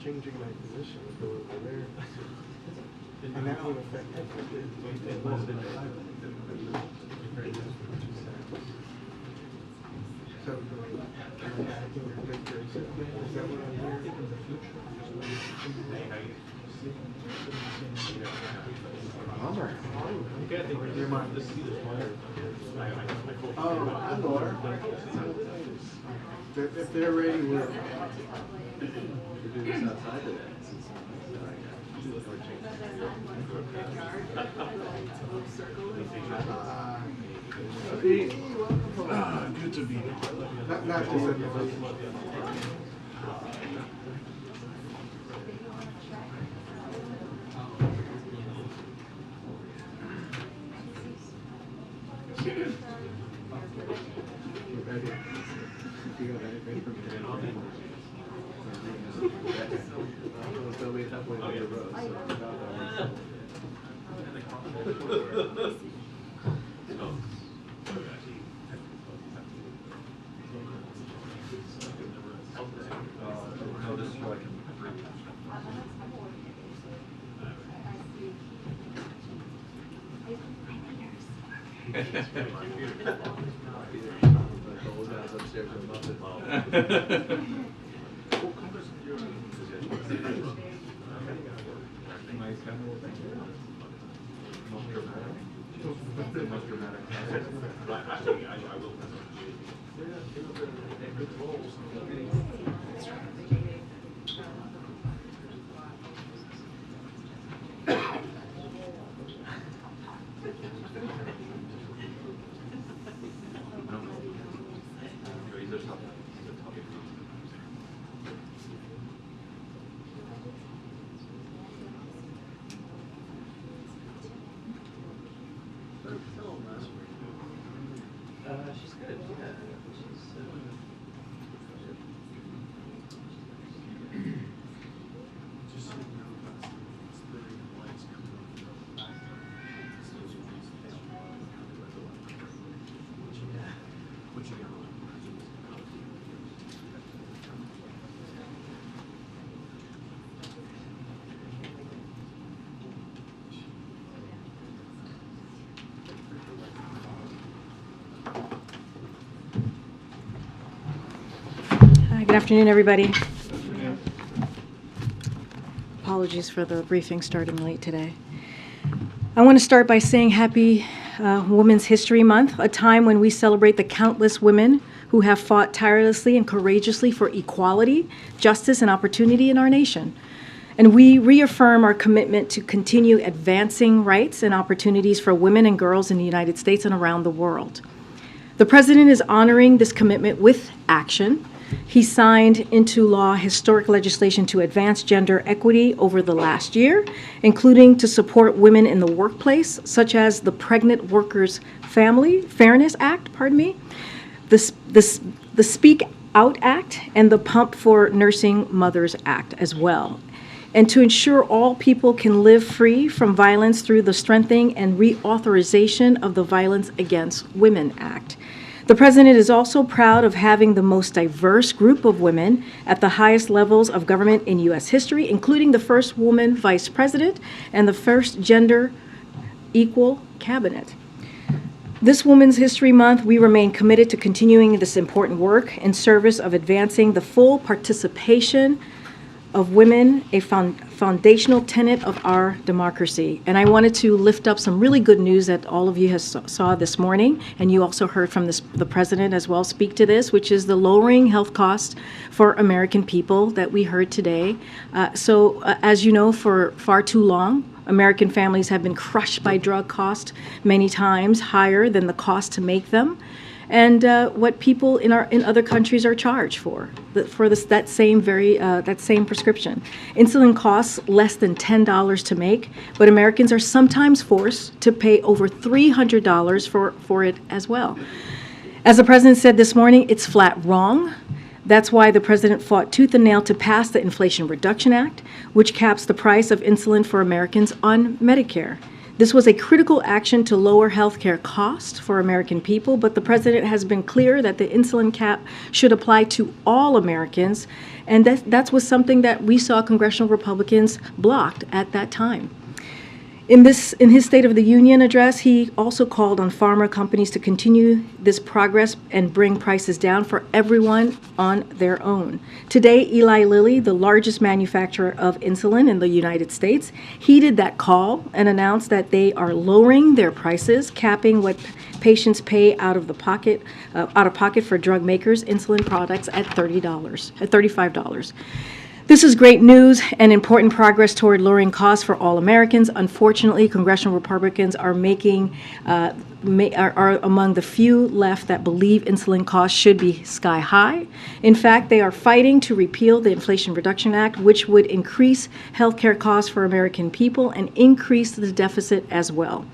changing my position to go over there. And that would affect everything. So, is that what I'm hearing? Bummer. Oh, hi, Laura. If they're ready, we're doing this outside today. Good to be here. Not just she's good, yeah. She's, just so you know, it's the lights coming on. What you got? Good afternoon, everybody. Apologies for the briefing starting late today. I want to start by saying happy Women's History Month, a time when we celebrate the countless women who have fought tirelessly and courageously for equality, justice, and opportunity in our nation. And we reaffirm our commitment to continue advancing rights and opportunities for women and girls in the United States and around the world. The President is honoring this commitment with action. He signed into law historic legislation to advance gender equity over the last year, including to support women in the workplace, such as the Pregnant Workers Family Fairness Act, the Speak Out Act, and the Pump for Nursing Mothers Act as well. And to ensure all people can live free from violence through the strengthening and reauthorization of the Violence Against Women Act. The President is also proud of having the most diverse group of women at the highest levels of government in U.S. history, including the first woman vice president and the first gender equal cabinet. This Women's History Month, we remain committed to continuing this important work in service of advancing the full participation of women, a foundational tenet of our democracy. And I wanted to lift up some really good news that all of you saw this morning, and you also heard from the President as well speak to this, which is the lowering health costs for American people that we heard today. As you know, for far too long, American families have been crushed by drug costs many times higher than the cost to make them, and what people in other countries are charged for that same prescription. Insulin costs less than $10 to make, but Americans are sometimes forced to pay over $300 for it as well. As the President said this morning, it's flat wrong. That's why the President fought tooth and nail to pass the Inflation Reduction Act, which caps the price of insulin for Americans on Medicare. This was a critical action to lower healthcare costs for American people, but the president has been clear that the insulin cap should apply to all Americans, and that was something that we saw congressional Republicans blocked at that time. In his State of the Union address, he also called on pharma companies to continue this progress and bring prices down for everyone on their own. Today, Eli Lilly, the largest manufacturer of insulin in the United States, heeded that call and announced that they are lowering their prices, capping what patients pay out of pocket for drug makers' insulin products at $35. This is great news and important progress toward lowering costs for all Americans. Unfortunately, congressional Republicans are are among the few left that believe insulin costs should be sky high. In fact, they are fighting to repeal the Inflation Reduction Act, which would increase healthcare costs for American people and increase the deficit as well.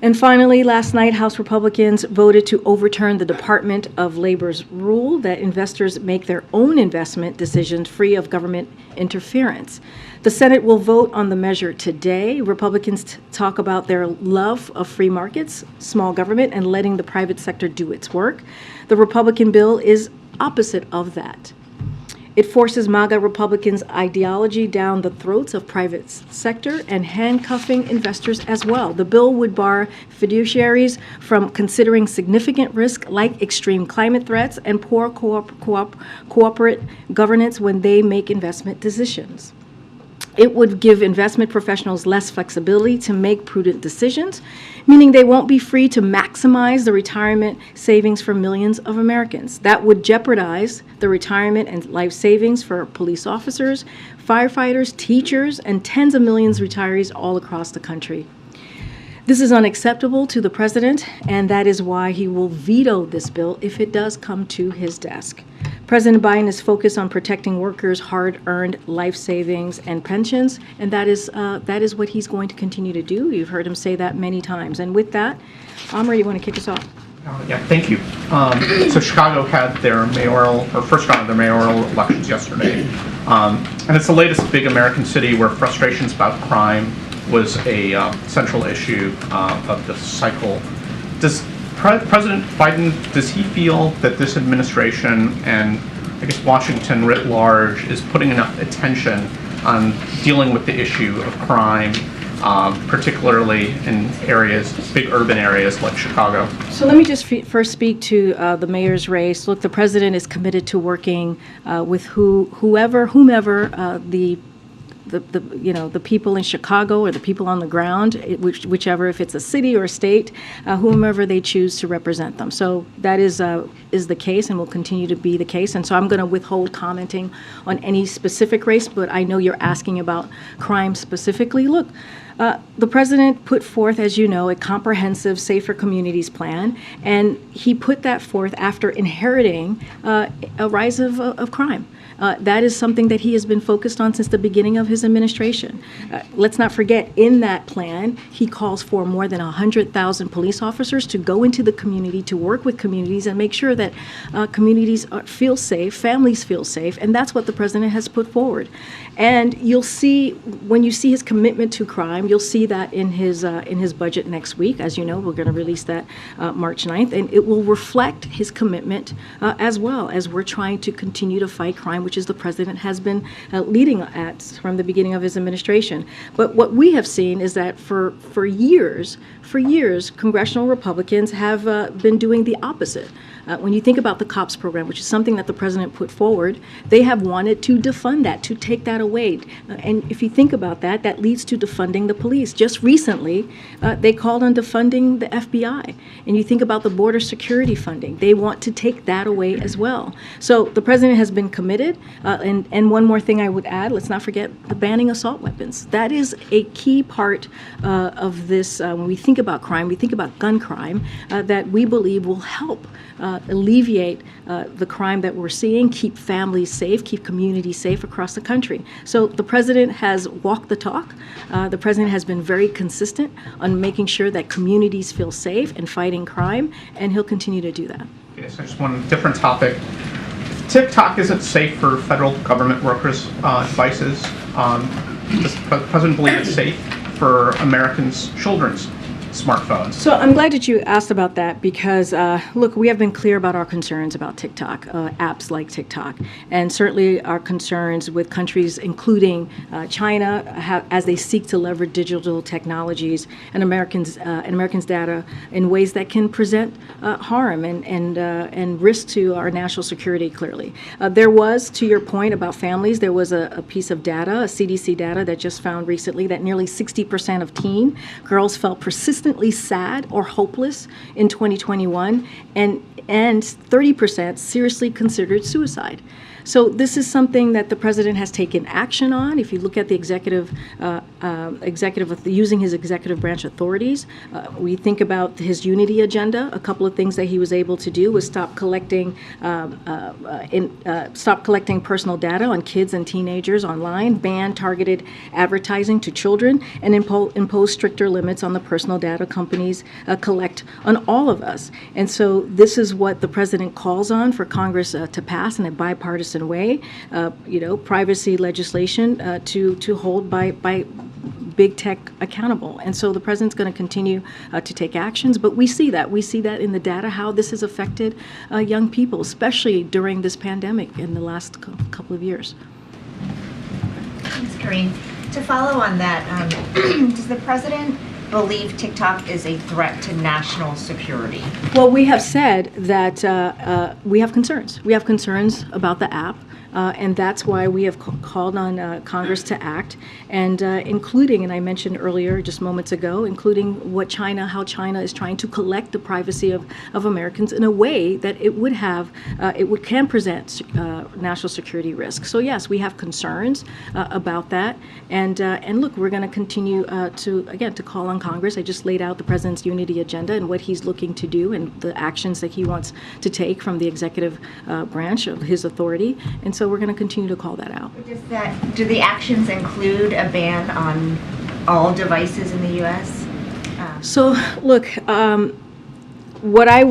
And finally, last night, House Republicans voted to overturn the Department of Labor's rule that investors make their own investment decisions free of government interference. The Senate will vote on the measure today. Republicans talk about their love of free markets, small government, and letting the private sector do its work. The Republican bill is opposite of that. It forces MAGA Republicans' ideology down the throats of private sector and handcuffing investors as well. The bill would bar fiduciaries from considering significant risk like extreme climate threats and poor corporate governance when they make investment decisions. It would give investment professionals less flexibility to make prudent decisions, meaning they won't be free to maximize the retirement savings for millions of Americans. That would jeopardize the retirement and life savings for police officers, firefighters, teachers, and tens of millions of retirees all across the country. This is unacceptable to the president, and that is why he will veto this bill if it does come to his desk. President Biden is focused on protecting workers' hard-earned life savings and pensions, and that is what he's going to continue to do. You've heard him say that many times. And with that, Amr, you want to kick us off? Yeah, thank you. So Chicago had their first round of their mayoral elections yesterday, and it's the latest big American city where frustrations about crime was a central issue of the cycle. Does President Biden, does he feel that this administration and I guess Washington writ large is putting enough attention on dealing with the issue of crime, particularly in areas, big urban areas like Chicago? So let me just first speak to the mayor's race. Look, the president is committed to working with whomever the people in Chicago or the people on the ground, whichever, if it's a city or a state, whomever they choose to represent them. So that is the case and will continue to be the case. And so I'm going to withhold commenting on any specific race, but I know you're asking about crime specifically. Look, the president put forth, as you know, a comprehensive Safer Communities plan, and he put that forth after inheriting a rise of crime. That is something that he has been focused on since the beginning of his administration. Let's not forget, in that plan, he calls for more than 100,000 police officers to go into the community, to work with communities and make sure that communities feel safe, families feel safe, and that's what the president has put forward. And you'll see, when you see his commitment to crime, you'll see that in his budget next week. As you know, we're going to release that March 9th, and it will reflect his commitment as well as we're trying to continue to fight crime, which is the president has been leading at from the beginning of his administration. But what we have seen is that for years, congressional Republicans have been doing the opposite. When you think about the COPS program, which is something that the president put forward, they have wanted to defund that, to take that away. And if you think about that, that leads to defunding the police. Just recently, they called on defunding the FBI. And you think about the border security funding, they want to take that away as well. So the president has been committed. And one more thing I would add, let's not forget the banning assault weapons. That is a key part of this. When we think about crime, we think about gun crime, that we believe will help alleviate the crime that we're seeing, keep families safe, keep communities safe across the country. So the president has walked the talk. The president has been very consistent on making sure that communities feel safe and fighting crime, and he'll continue to do that. Okay, so just one different topic. TikTok isn't safe for federal government workers' devices. Does the president believe it's safe? for Americans' children's smartphones. So I'm glad that you asked about that because, look, we have been clear about our concerns about TikTok, apps like TikTok, and certainly our concerns with countries including China as they seek to leverage digital technologies and Americans' data in ways that can present harm and risk to our national security, clearly. There was, to your point about families, there was a piece of data, a CDC data that just found recently that nearly 60% of teen girls felt persistently sad or hopeless in 2021, and 30% seriously considered suicide. So this is something that the president has taken action on. If you look at the using his executive branch authorities, we think about his unity agenda. A couple of things that he was able to do was stop collecting personal data on kids and teenagers online, ban targeted advertising to children, and impose stricter limits on the personal data companies collect on all of us. And so this is what the president calls on for Congress to pass in a bipartisan way, privacy legislation to hold by big tech accountable. And so the president's going to continue to take actions, but we see that in the data, how this has affected young people, especially during this pandemic in the last couple of years. Thanks, Karine. To follow on that, does the president believe TikTok is a threat to national security? Well, we have said that we have concerns. We have concerns about the app. And that's why we have called on Congress to act, and including, and I mentioned earlier, just moments ago, including how China is trying to collect the privacy of Americans in a way that can present national security risks. So yes, we have concerns about that, and look, we're going to continue to call on Congress. I just laid out the president's unity agenda and what he's looking to do and the actions that he wants to take from the executive branch of his authority, and so we're going to continue to call that out. Do the actions include a ban on all devices in the U.S.? So, look, what I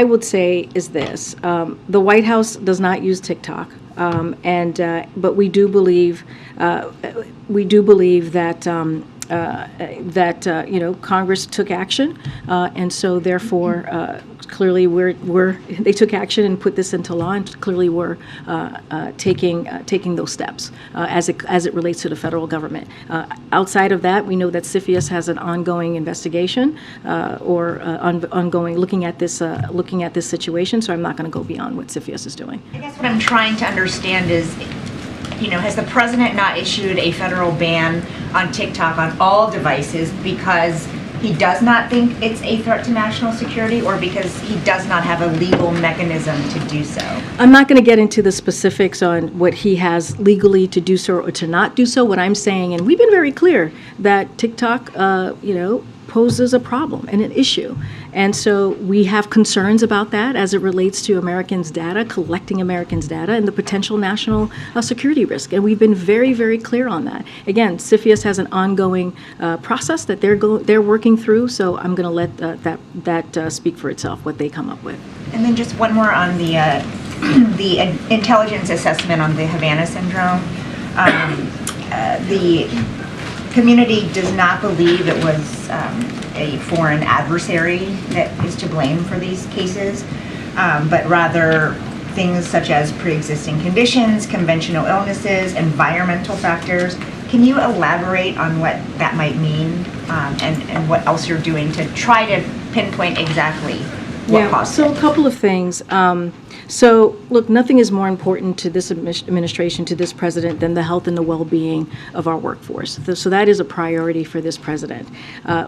would say is this: the White House does not use TikTok, but we do believe that. Congress took action, and so therefore, clearly they took action and put this into law, and clearly we're taking those steps as it relates to the federal government. Outside of that, we know that CFIUS has an ongoing investigation ongoing looking at this situation. So I'm not going to go beyond what CFIUS is doing. I guess what I'm trying to understand is, has the president not issued a federal ban on TikTok on all devices because he does not think it's a threat to national security, or because he does not have a legal mechanism to do so? I'm not going to get into the specifics on what he has legally to do so or to not do so. What I'm saying, and we've been very clear, that TikTok, poses a problem and an issue. And so we have concerns about that as it relates to Americans' data, collecting Americans' data, and the potential national security risk. And we've been very, very clear on that. Again, CFIUS has an ongoing process that they're working through, so I'm going to let that speak for itself, what they come up with. And then just one more on the intelligence assessment on the Havana syndrome. The community does not believe it was a foreign adversary that is to blame for these cases, but rather things such as pre-existing conditions, conventional illnesses, environmental factors. Can you elaborate on what that might mean, and what else you're doing to try to pinpoint exactly what caused it? So a couple of things. So, look, nothing is more important to this administration, to this president, than the health and the well-being of our workforce. So that is a priority for this president.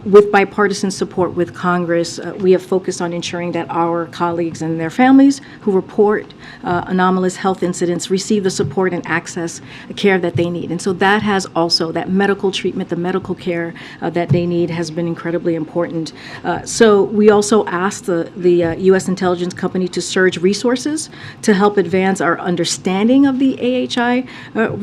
With bipartisan support with Congress, we have focused on ensuring that our colleagues and their families who report anomalous health incidents receive the support and access care that they need. And so that has also, that medical treatment, the medical care that they need has been incredibly important. So we also asked the the U.S. intelligence company to surge resources to help advance our understanding of the AHI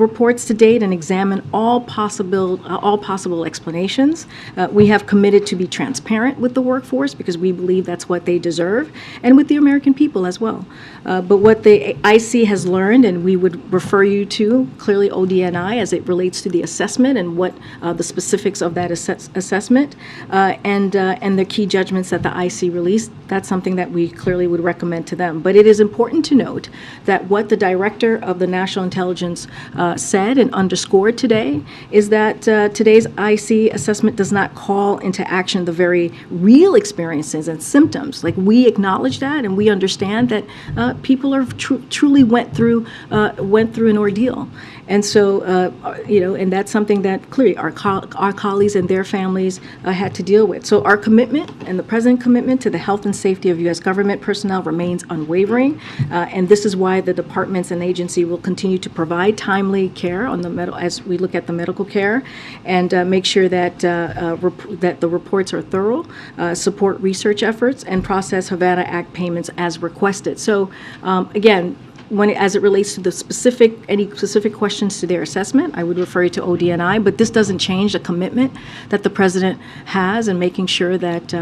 reports to date and examine all possible explanations. We have committed to be transparent with the workforce because we believe that's what they deserve, and with the American people as well. But what the IC has learned, and we would refer you to clearly ODNI as it relates to the assessment and what the specifics of that assessment and the key judgments that the IC released, that's something that we clearly would recommend to them. But it is important to note that what the director of the National Intelligence said and underscored today is that today's IC assessment does not call into action the very real experiences and symptoms. Like, we acknowledge that, and we understand that people are truly went through an ordeal. And so, and that's something that clearly our colleagues and their families had to deal with. So our commitment and the President's commitment to the health and safety of U.S. government personnel remains unwavering. And this is why the departments and agency will continue to provide timely care on as we look at the medical care, and make sure that that the reports are thorough, support research efforts, and process Havana Act payments as requested. So again, as it relates to any specific questions to their assessment, I would refer you to ODNI, but this doesn't change the commitment that the President has in making sure that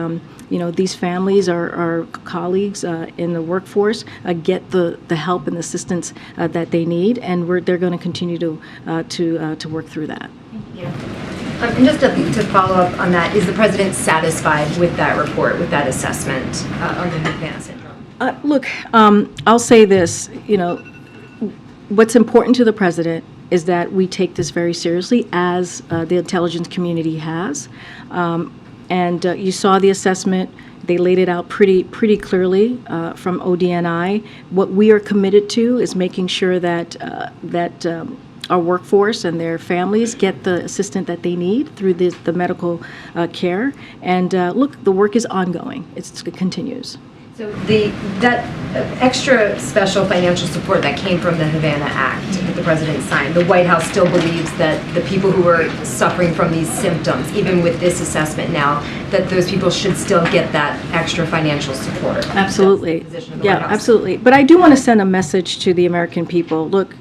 these families, our colleagues in the workforce, get the help and assistance that they need, and they're going to continue to work through that. Thank you. And just to follow up on that, is the President satisfied with that report, with that assessment on the Havana syndrome? Look, I'll say this, what's important to the President is that we take this very seriously, as the intelligence community has. And you saw the assessment. They laid it out pretty clearly from ODNI. What we are committed to is making sure that our workforce and their families get the assistance that they need through the medical care. And look, the work is ongoing. It continues. So that extra special financial support that came from the Havana Act that the President signed, the White House still believes that the people who are suffering from these symptoms, even with this assessment now, that those people should still get that extra financial support. Absolutely. Yeah, absolutely. But I do want to send a message to the American people. Look,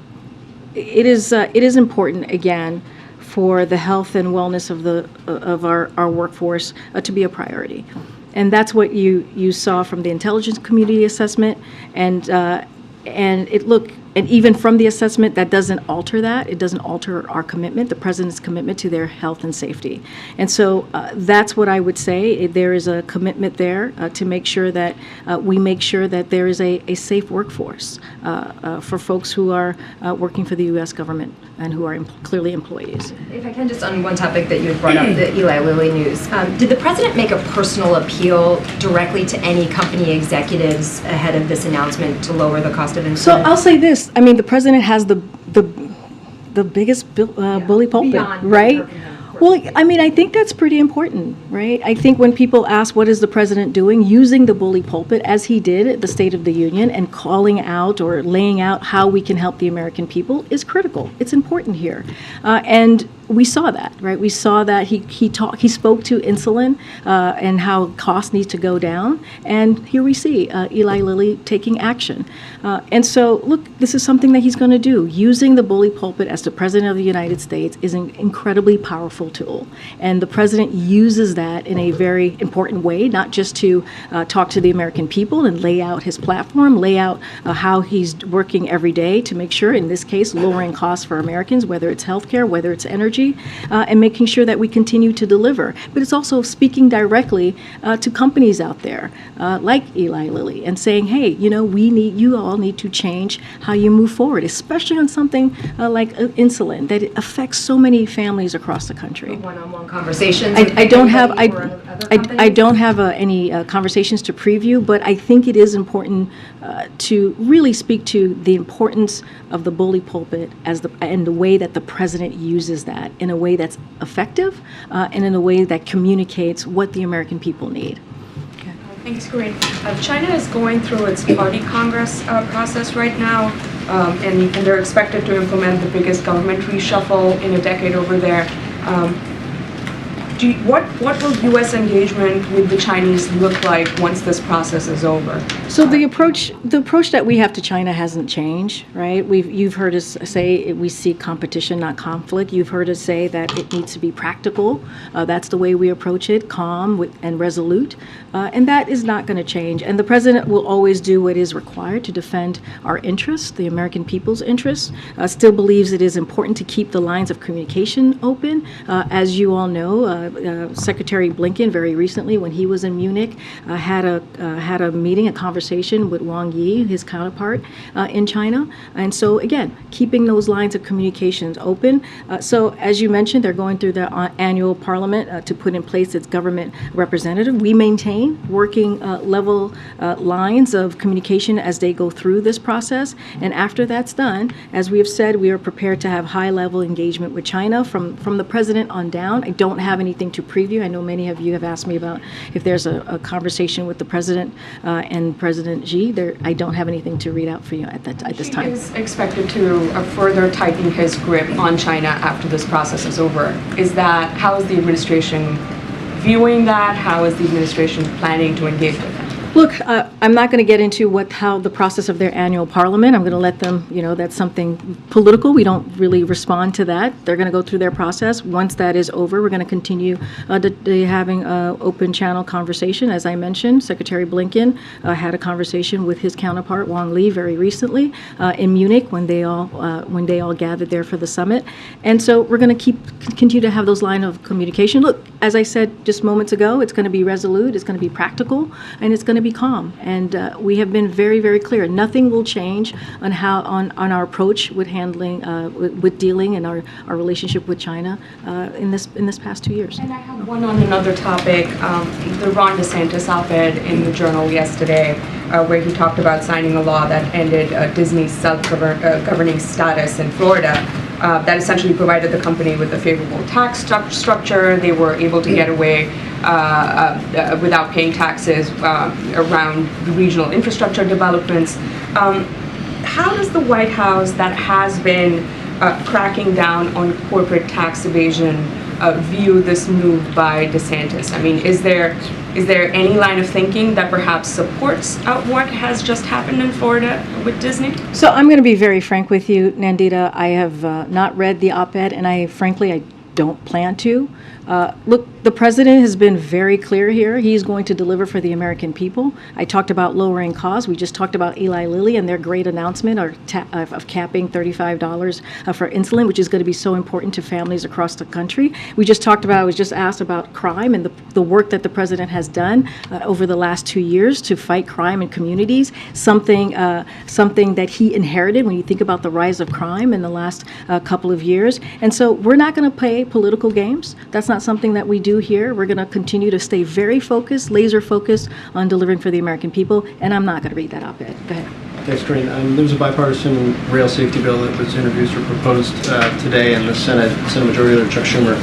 it is important, again, for the health and wellness of our workforce to be a priority. And that's what you saw from the intelligence community assessment, and even from the assessment, that doesn't alter that. It doesn't alter our commitment, the President's commitment to their health and safety. And so that's what I would say. There is a commitment there to make sure that we make sure that there is a safe workforce for folks who are working for the U.S. government and who are clearly employees. If I can, just on one topic that you had brought up, the Eli Lilly news. Did the President make a personal appeal directly to any company executives ahead of this announcement to lower the cost of insulin? So I'll say this. I mean, the President has the biggest bully pulpit, right? Well, I mean, I think that's pretty important, right? I think when people ask what is the President doing, using the bully pulpit as he did at the State of the Union and calling out or laying out how we can help the American people is critical. It's important here. And we saw that, right? We saw that he spoke to insulin and how costs need to go down. And here we see Eli Lilly taking action. And so, look, this is something that he's going to do. Using the bully pulpit as the President of the United States is an incredibly powerful tool. And the President uses that in a very important way, not just to talk to the American people and lay out his platform, lay out how he's working every day to make sure, in this case, lowering costs for Americans, whether it's healthcare, whether it's energy, and making sure that we continue to deliver. But it's also speaking directly to companies out there like Eli Lilly and saying, hey, you all need to change how you move forward, especially on something like insulin that it affects so many families across the country. One-on-one conversations. I don't have any conversations to preview, but I think it is important to really speak to the importance of the bully pulpit and the way that the President uses that in a way that's effective and in a way that communicates what the American people need. Okay. Thanks, Karine. China is going through its party Congress process right now, and they're expected to implement the biggest government reshuffle in a decade over there. what will U.S. engagement with the Chinese look like once this process is over? So the approach that we have to China hasn't changed, right? You've heard us say we seek competition, not conflict. You've heard us say that it needs to be practical. That's the way we approach it, calm and resolute, and that is not going to change. And the president will always do what is required to defend our interests, the American people's interests. Still believes it is important to keep the lines of communication open. As you all know, Secretary Blinken very recently, when he was in Munich, had a meeting, a conversation with Wang Yi, his counterpart in China. And so again, keeping those lines of communications open. So as you mentioned, they're going through the annual parliament to put in place its government representative. We maintain working level lines of communication as they go through this process. And after that's done, as we have said, we are prepared to have high-level engagement with China from the president on down. I don't have anything to preview. I know many of you have asked me about if there's a conversation with the president and President Xi. I don't have anything to read out for you at this time. He is expected to further tighten his grip on China after this process is over. How is the administration viewing that? How is the administration planning to engage with him? Look, I'm not going to get into how the process of their annual parliament. I'm going to let them, that's something political. We don't really respond to that. They're going to go through their process. Once that is over, we're going to continue having an open channel conversation. As I mentioned, Secretary Blinken had a conversation with his counterpart, Wang Yi, very recently in Munich when they all gathered there for the summit. And so we're going to continue to have those lines of communication. Look, as I said just moments ago, it's going to be resolute, it's going to be practical, and it's going to be calm. And we have been very, very clear. Nothing will change on our approach with handling, with dealing and our relationship with China in this past 2 years. And I have one on another topic. The Ron DeSantis op-ed in the Journal yesterday, where he talked about signing a law that ended Disney's self-governing status in Florida. That essentially provided the company with a favorable tax structure. They were able to get away without paying taxes around the regional infrastructure developments. How does the White House, that has been cracking down on corporate tax evasion, view this move by DeSantis? I mean, is there any line of thinking that perhaps supports what has just happened in Florida with Disney? So I'm going to be very frank with you, Nandita. I have not read the op-ed, and I don't plan to. Look, the president has been very clear here. He's going to deliver for the American people. I talked about lowering costs. We just talked about Eli Lilly and their great announcement of capping $35 for insulin, which is going to be so important to families across the country. I was just asked about crime and the work that the president has done over the last 2 years to fight crime in communities, something that he inherited when you think about the rise of crime in the last couple of years. And so we're not going to play political games. That's not something that we do here. We're going to continue to stay very focused, laser focused on delivering for the American people, and I'm not going to read that op-ed. Go ahead. Thanks, Karine. There was a bipartisan rail safety bill that was introduced or proposed today, and the Senate Majority Leader Chuck Schumer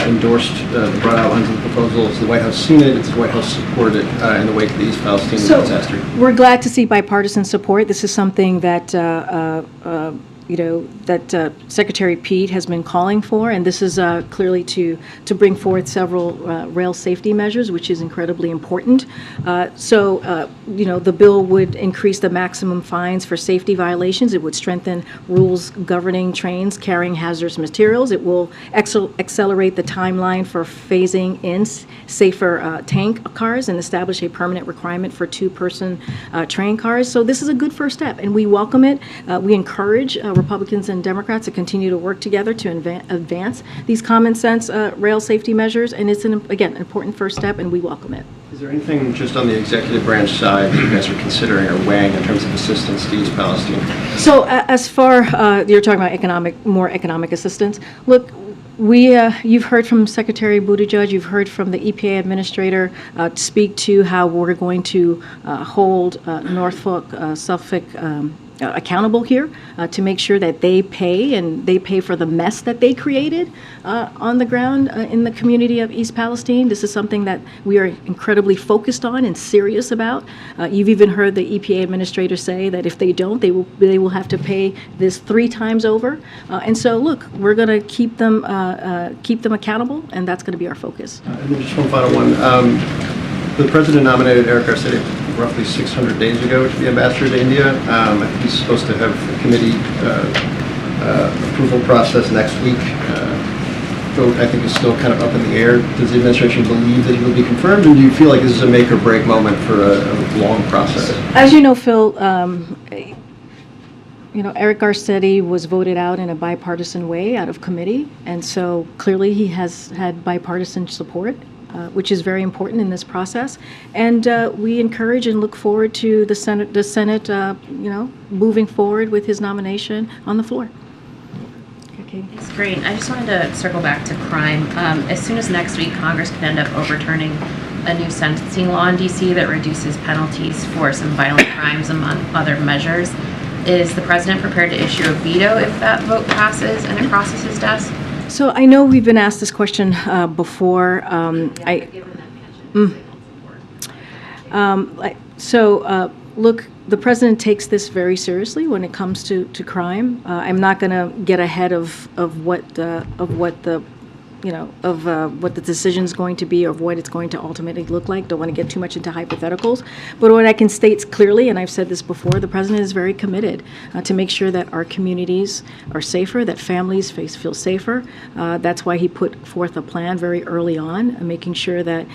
endorsed the broad outlines of the proposal. Has the White House seen it? It's the White House supported in the wake of the East Palestine disaster. We're glad to see bipartisan support. This is something that Secretary Pete has been calling for, and this is clearly to bring forth several rail safety measures, which is incredibly important. The bill would increase the maximum fines for safety violations. It would strengthen rules governing trains carrying hazardous materials. It will accelerate the timeline for phasing in safer tank cars and establish a permanent requirement for two-person train cars. So this is a good first step, and we welcome it. We encourage Republicans and Democrats to continue to work together to advance these common sense rail safety measures, and it's an important first step, and we welcome it. Is there anything just on the executive branch side that you guys are considering or weighing in terms of assistance to East Palestine? So as far you're talking about more economic assistance. Look, you've heard from Secretary Buttigieg, you've heard from the EPA administrator speak to how we're going to hold Norfolk, Suffolk accountable here to make sure that they pay for the mess that they created on the ground in the community of East Palestine. This is something that we are incredibly focused on and serious about. You've even heard the EPA administrator say that if they don't, they will have to pay this 3 times over. And so, look, we're going to keep them accountable, and that's going to be our focus. And then just one final one. The president nominated Eric Garcetti roughly 600 days ago to be ambassador to India. I think he's supposed to have a committee approval process next week. Vote, I think, is still kind of up in the air. Does the administration believe that he will be confirmed, or do you feel like this is a make or break moment for a long process? As you know, Phil, Eric Garcetti was voted out in a bipartisan way out of committee, and so clearly he has had bipartisan support, which is very important in this process. And we encourage and look forward to the Senate, moving forward with his nomination on the floor. Okay. It's great. I just wanted to circle back to crime. As soon as next week, Congress could end up overturning a new sentencing law in D.C. that reduces penalties for some violent crimes, among other measures. Is the president prepared to issue a veto if that vote passes and it crosses his desk? So I know we've been asked this question before. Look, the president takes this very seriously when it comes to crime. I'm not going to get ahead of what the decision is going to be or what it's going to ultimately look like. Don't want to get too much into hypotheticals. But what I can state clearly, and I've said this before, the president is very committed to make sure that our communities are safer, that families feel safer. That's why he put forth a plan very early on, making sure that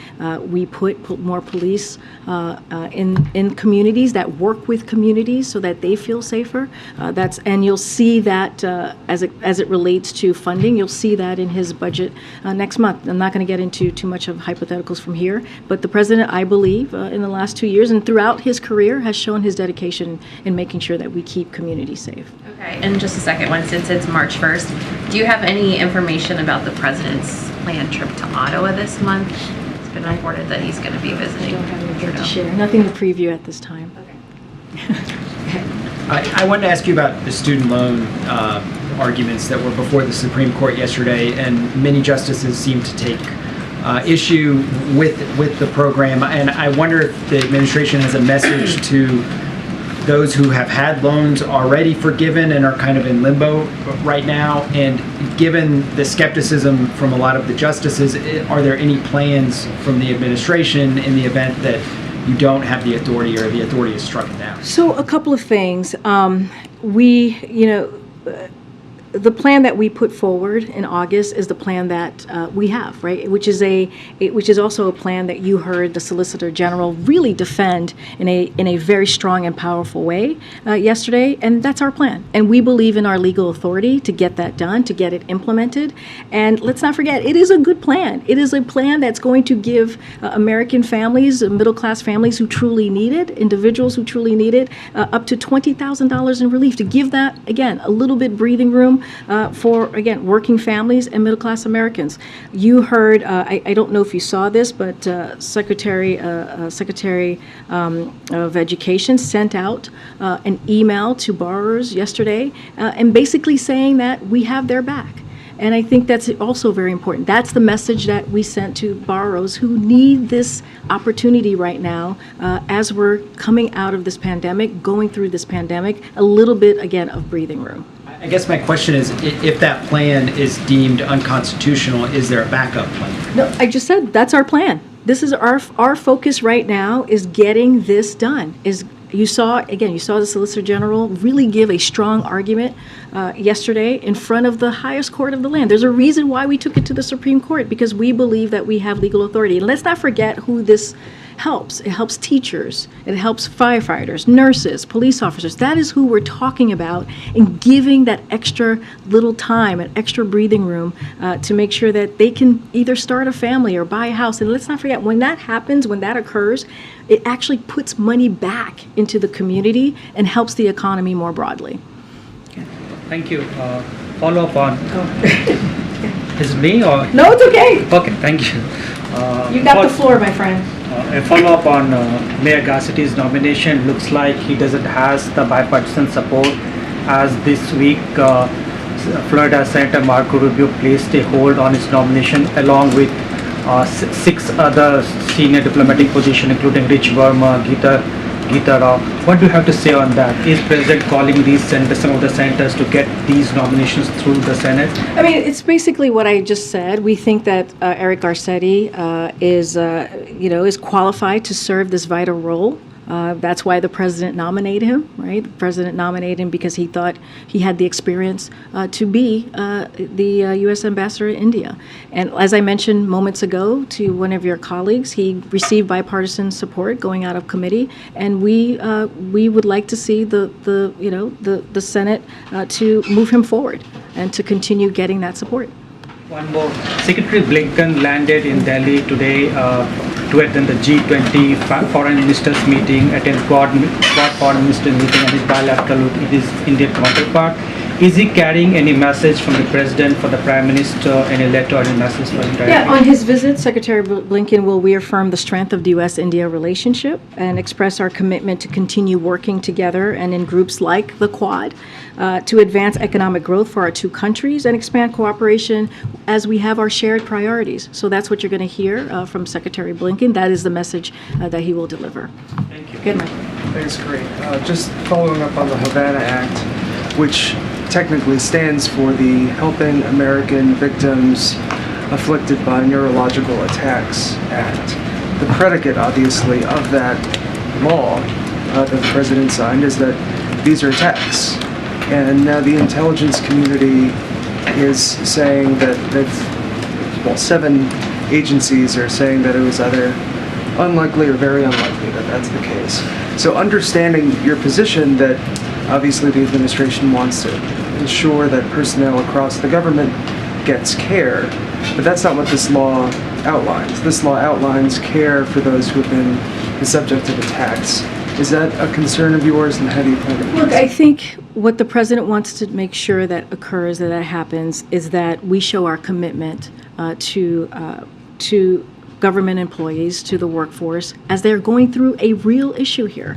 we put more police in communities, that work with communities so that they feel safer. And you'll see that as it relates to funding, you'll see that in his budget next month. I'm not going to get into too much of hypotheticals from here, but the president, I believe, in the last 2 years and throughout his career has shown his dedication in making sure that we keep communities safe. Okay, and just a second one, since it's March 1st, do you have any information about the president's planned trip to Ottawa this month? It's been reported that he's going to be visiting. I don't have anything to share. Nothing to preview at this time. Okay. I wanted to ask you about the student loan arguments that were before the Supreme Court yesterday, and many justices seem to take issue with the program. And I wonder if the administration has a message to those who have had loans already forgiven and are kind of in limbo right now. And given the skepticism from a lot of the justices, are there any plans from the administration in the event that you don't have the authority or the authority is struck down? So a couple of things. The plan that we put forward in August is the plan that we have, right? Which is also a plan that you heard the Solicitor General really defend in a very strong and powerful way yesterday, and that's our plan. And we believe in our legal authority to get that done, to get it implemented. And let's not forget, it is a good plan. It is a plan that's going to give American families, middle-class families who truly need it, individuals who truly need it, up to $20,000 in relief, to give that, again, a little bit breathing room for, again, working families and middle-class Americans. You heard, I don't know if you saw this, but Secretary of Education sent out an email to borrowers yesterday and basically saying that we have their back. And I think that's also very important. That's the message that we sent to borrowers who need this opportunity right now as we're coming out of this pandemic, going through this pandemic, a little bit, again, of breathing room. I guess my question is, if that plan is deemed unconstitutional, is there a backup plan? No, I just said that's our plan. This is our focus right now is getting this done. You saw the Solicitor General really give a strong argument yesterday in front of the highest court of the land. There's a reason why we took it to the Supreme Court, because we believe that we have legal authority. And let's not forget who this helps. It helps teachers. It helps firefighters, nurses, police officers. That is who we're talking about, and giving that extra little time and extra breathing room to make sure that they can either start a family or buy a house. And let's not forget, when that happens, when that occurs, it actually puts money back into the community and helps the economy more broadly. Okay. Thank you. Follow up on. Is it me or? No, it's okay. Okay, thank you. You got the floor, my friend. A follow-up on Mayor Garcetti's nomination. Looks like he doesn't has the bipartisan support, as this week Florida Senator Marco Rubio placed a hold on his nomination along with 6 other senior diplomatic positions, including Rich Verma, Geeta Rao. What do you have to say on that? Is President calling these senators, some of the senators, to get these nominations through the Senate? I mean, it's basically what I just said. We think that Eric Garcetti is qualified to serve this vital role. That's why the president nominated him, right? The president nominated him because he thought he had the experience to be the U.S. ambassador in India. And as I mentioned moments ago to one of your colleagues, he received bipartisan support going out of committee, and we would like to see the Senate to move him forward and to continue getting that support. One more. Secretary Blinken landed in Delhi today to attend the G20 foreign ministers meeting, attend Quad foreign minister meeting and his bilateral with his Indian counterpart. Is he carrying any message from the president for the prime minister, any letter or any message for him directly? Yeah, on his visit, Secretary Blinken will reaffirm the strength of the U.S.-India relationship and express our commitment to continue working together and in groups like the Quad to advance economic growth for our two countries and expand cooperation as we have our shared priorities. So that's what you're going to hear from Secretary Blinken. That is the message that he will deliver. Thank you. Good night. Thanks, Karine. Just following up on the Havana Act, which technically stands for the Helping American Victims Afflicted by Neurological Attacks Act. The predicate, obviously, of that law that the president signed is that these are attacks. And now the intelligence community is saying that 7 agencies are saying that it was either unlikely or very unlikely that that's the case. So understanding your position that obviously the administration wants to ensure that personnel across the government gets care, but that's not what this law outlines. This law outlines care for those who have been the subject of attacks. Is that a concern of yours, and how do you plan to Look, I think what the president wants to make sure that occurs, that happens, is that we show our commitment to government employees, to the workforce, as they're going through a real issue here.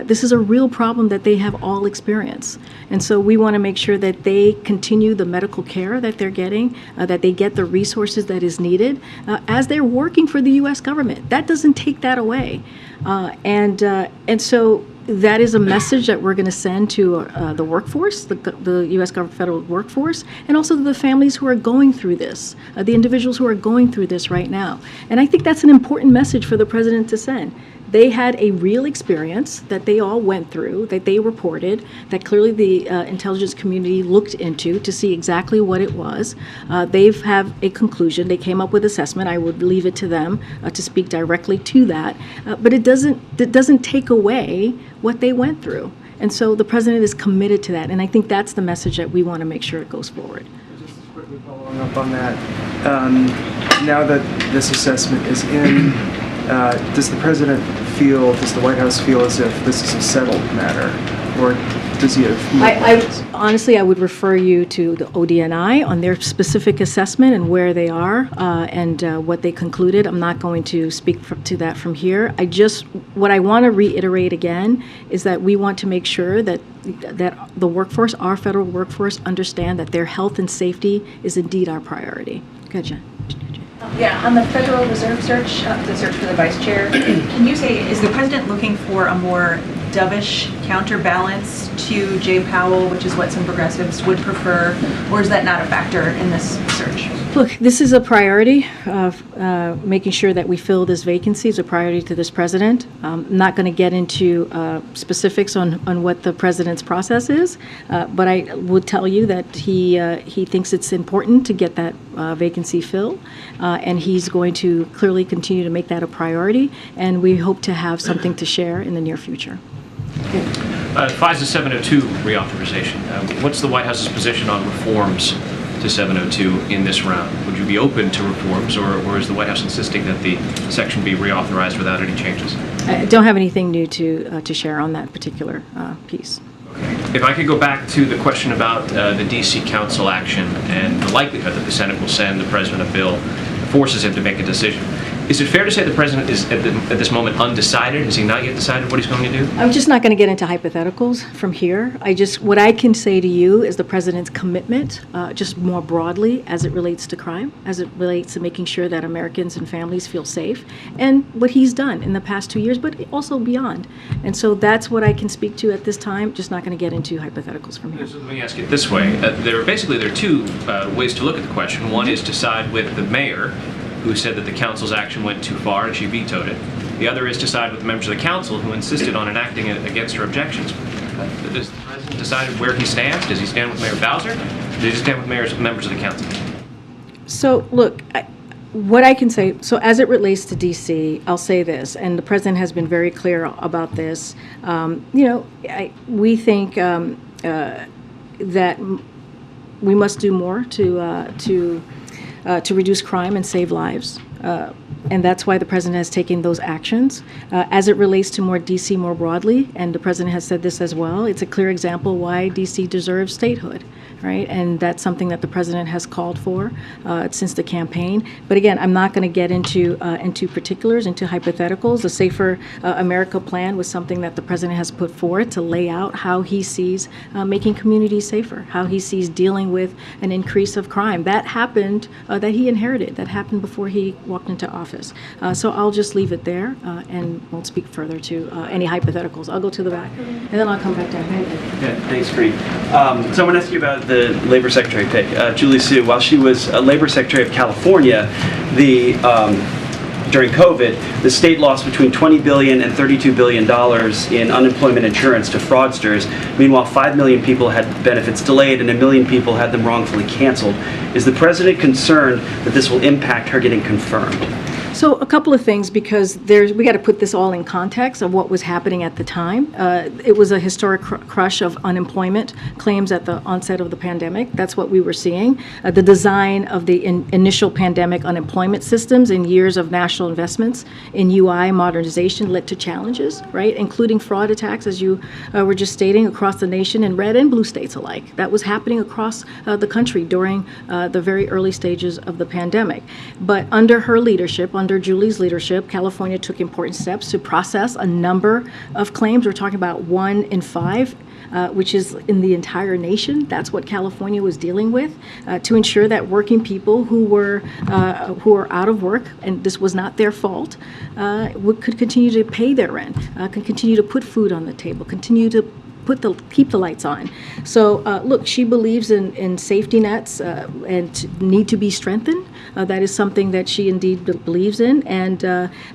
This is a real problem that they have all experienced. And so we want to make sure that they continue the medical care that they're getting, that they get the resources that is needed as they're working for the U.S. government. That doesn't take that away. And so that is a message that we're going to send to the workforce, the U.S. federal workforce, and also to the families who are going through this, the individuals who are going through this right now. And I think that's an important message for the president to send. They had a real experience that they all went through, that they reported, that clearly the intelligence community looked into to see exactly what it was. They have a conclusion. They came up with assessment. I would leave it to them to speak directly to that. But it doesn't take away what they went through. And so the president is committed to that. And I think that's the message that we want to make sure it goes forward. Just quickly following up on that, now that this assessment is in, does the White House feel as if this is a settled matter, or does he have more? Honestly, I would refer you to the ODNI on their specific assessment and where they are and what they concluded. I'm not going to speak to that from here. What I want to reiterate again is that we want to make sure that the workforce, our federal workforce, understand that their health and safety is indeed our priority. Go ahead, Jen. Yeah, on the Federal Reserve search, the search for the vice chair, can you say, is the president looking for a more dovish counterbalance to Jay Powell, which is what some progressives would prefer, or is that not a factor in this search? Look, this is a priority. Making sure that we fill this vacancy is a priority to this president. I'm not going to get into specifics on what the president's process is, but I would tell you that he thinks it's important to get that vacancy filled, and he's going to clearly continue to make that a priority, and we hope to have something to share in the near future. FISA 702 reauthorization. What's the White House's position on reforms to 702 in this round? Would you be open to reforms, or is the White House insisting that the section be reauthorized without any changes? I don't have anything new to share on that particular piece. If I could go back to the question about the D.C. Council action and the likelihood that the Senate will send the president a bill that forces him to make a decision. Is it fair to say the president is at this moment undecided? Has he not yet decided what he's going to do? I'm just not going to get into hypotheticals from here. What I can say to you is the president's commitment, just more broadly as it relates to crime, as it relates to making sure that Americans and families feel safe, and what he's done in the past 2 years, but also beyond. And so that's what I can speak to at this time, just not going to get into hypotheticals from here. So let me ask it this way. There are two ways to look at the question. One is to side with the mayor, who said that the council's action went too far and she vetoed it. The other is to side with the members of the council who insisted on enacting it against her objections. Does the president decide where he stands? Does he stand with Mayor Bowser? Does he stand with members of the council? So, look, what I can say, so as it relates to D.C., I'll say this, and the president has been very clear about this. We think that we must do more to reduce crime and save lives. And that's why the president has taken those actions. As it relates to D.C. more broadly, and the president has said this as well, it's a clear example why D.C. deserves statehood, right? And that's something that the president has called for since the campaign. But again, I'm not going to get into particulars, into hypotheticals. The Safer America plan was something that the president has put forward to lay out how he sees making communities safer, how he sees dealing with an increase of crime. That happened, that he inherited, that happened before he walked into office. So I'll just leave it there and won't speak further to any hypotheticals. I'll go to the back, and then I'll come back down. Yeah, thanks, Karine. So I want to ask you about the Labor Secretary pick. Julie Su, while she was Labor Secretary of California, during COVID, the state lost between $20 billion and $32 billion in unemployment insurance to fraudsters. Meanwhile, 5 million people had benefits delayed and 1 million people had them wrongfully canceled. Is the president concerned that this will impact her getting confirmed? So a couple of things, because we got to put this all in context of what was happening at the time. It was a historic crush of unemployment claims at the onset of the pandemic. That's what we were seeing. The design of the initial pandemic unemployment systems and years of national investments in UI modernization led to challenges, right, including fraud attacks, as you were just stating, across the nation in red and blue states alike. That was happening across the country during the very early stages of the pandemic. But under her leadership, under Julie's leadership, California took important steps to process a number of claims. We're talking about 1 in 5, which is in the entire nation. That's what California was dealing with, to ensure that working people who were out of work, and this was not their fault, could continue to pay their rent, could continue to put food on the table, continue to keep the lights on. So look, she believes in safety nets and need to be strengthened. That is something that she indeed believes in. And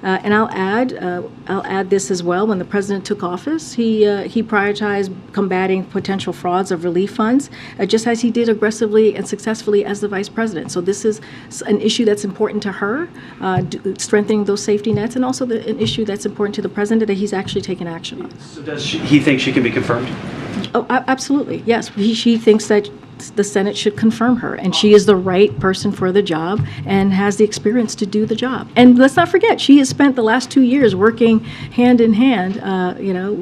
I'll add this as well. When the president took office, he prioritized combating potential frauds of relief funds, just as he did aggressively and successfully as the vice president. So this is an issue that's important to her, strengthening those safety nets, and also an issue that's important to the president that he's actually taken action on. So does he think she can be confirmed? Oh, absolutely, yes. She thinks that the Senate should confirm her, and she is the right person for the job and has the experience to do the job. And let's not forget, she has spent the last 2 years working hand in hand,